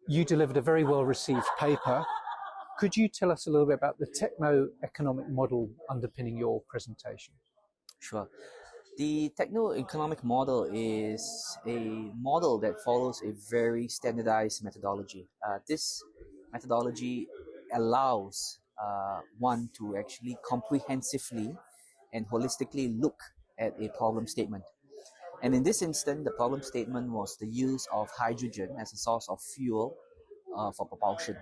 You delivered a very well-received paper. Could you tell us a little bit about the techno-economic model underpinning your presentation? Sure. The techno-economic model is a model that follows a very standardized methodology. This methodology allows one to actually comprehensively and holistically look at a problem statement. And in this instance, the problem statement was the use of hydrogen as a source of fuel for propulsion.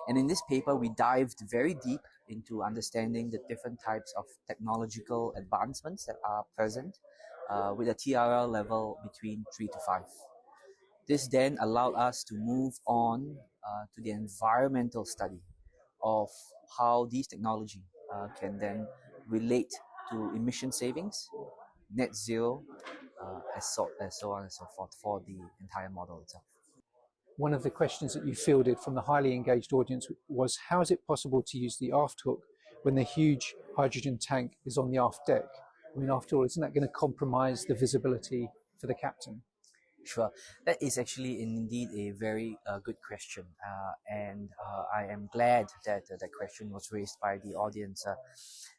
And in this paper, we dived very deep into understanding the different types of technological advancements that are present with a TRL level between 3 to 5. This then allowed us to move on to the environmental study of how these technology can then relate to emission savings, net zero, as so on and so forth for the entire model itself. One of the questions that you fielded from the highly engaged audience was, how is it possible to use the aft hook when the huge hydrogen tank is on the aft deck? I mean, after all, isn't that going to compromise the visibility for the captain? Sure, that is actually indeed a very good question, and I am glad that that question was raised by the audience.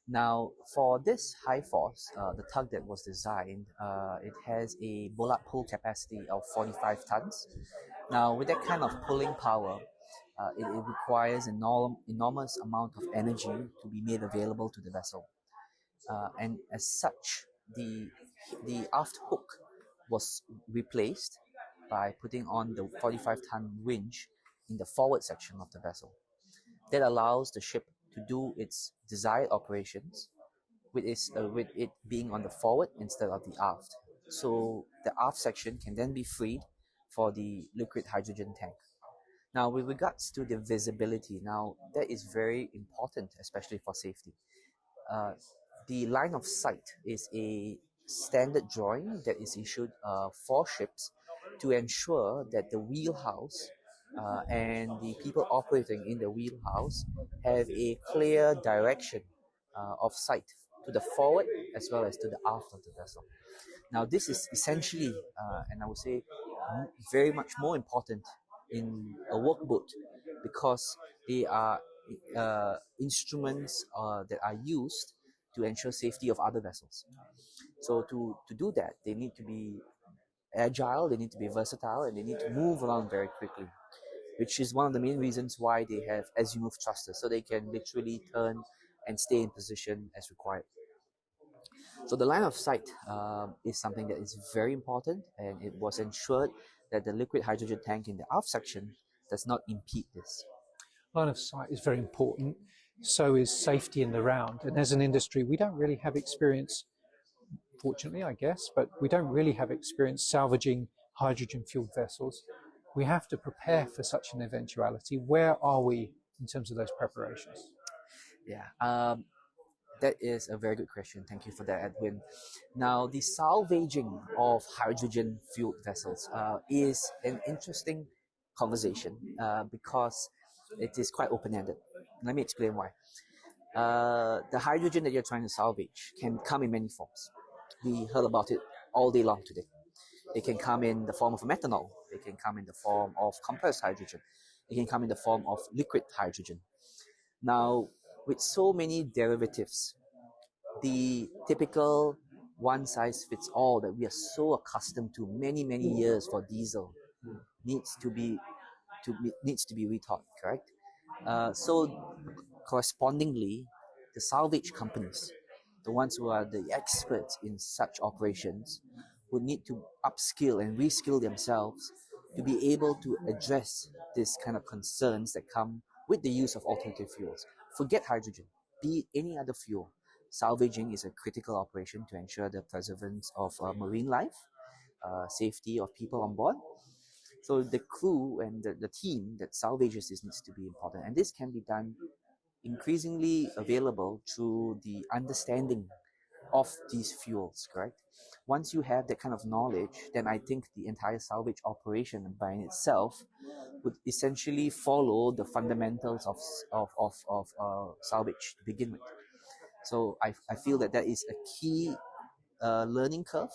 Now, for this HyForce, the tug that was designed, it has a bollard pull capacity of 45 tons. Now, with that kind of pulling power, it requires an enormous amount of energy to be made available to the vessel. And as such, the aft hook was replaced by putting on the 45-ton winch in the forward section of the vessel. That allows the ship to do its desired operations with it being on the forward instead of the aft. So the aft section can then be freed for the liquid hydrogen tank. Now, with regards to the visibility, now that is very important, especially for safety. The line of sight is a standard drawing that is issued for ships to ensure that the wheelhouse and the people operating in the wheelhouse have a clear direction of sight to the forward as well as to the aft of the vessel. Now, this is essentially, and I would say, very much more important in a workboat because they are instruments that are used to ensure safety of other vessels. So to do that, they need to be agile, they need to be versatile, and they need to move around very quickly, which is one of the main reasons why they have azimuth thrusters, so they can literally turn and stay in position as required. So the line of sight is something that is very important, and it was ensured that the liquid hydrogen tank in the aft section does not impede this. Line of sight is very important. So is safety in the round. And as an industry, we don't really have experience, fortunately, I guess, but we don't really have experience salvaging hydrogen-fueled vessels. We have to prepare for such an eventuality. Where are we in terms of those preparations? Yeah, that is a very good question. Thank you for that, Edwin. Now, the salvaging of hydrogen-fueled vessels is an interesting conversation because it is quite open-ended. Let me explain why. The hydrogen that you're trying to salvage can come in many forms. We heard about it all day long today. It can come in the form of methanol. It can come in the form of compressed hydrogen. It can come in the form of liquid hydrogen. Now, with so many derivatives, the typical one-size-fits-all that we are so accustomed to many years for diesel needs to be rethought, correct? So correspondingly, the salvage companies, the ones who are the experts in such operations, would need to upskill and reskill themselves to be able to address this kind of concerns that come with the use of alternative fuels. Forget hydrogen, be it any other fuel. Salvaging is a critical operation to ensure the preservance of marine life, safety of people on board. So the crew and the team that salvages this needs to be important. And this can be done increasingly available through the understanding of these fuels, correct? Once you have that kind of knowledge, then I think the entire salvage operation by itself would essentially follow the fundamentals of salvage to begin with. So I feel that is a key learning curve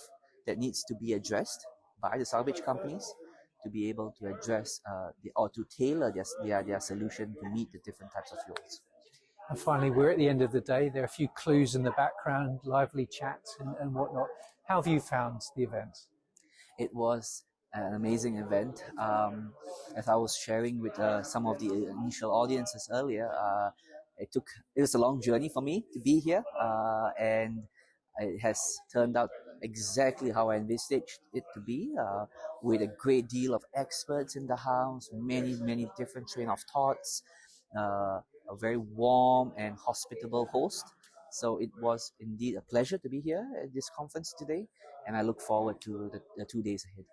that needs to be addressed by the salvage companies to be able to address or to tailor their solution to meet the different types of fuels. And finally, we're at the end of the day. There are a few clues in the background, lively chat and whatnot. How have you found the event? It was an amazing event. As I was sharing with some of the initial audiences earlier, it was a long journey for me to be here, and it has turned out exactly how I envisaged it to be, with a great deal of experts in the house, many different train of thoughts, a very warm and hospitable host. So it was indeed a pleasure to be here at this conference today, and I look forward to the 2 days ahead.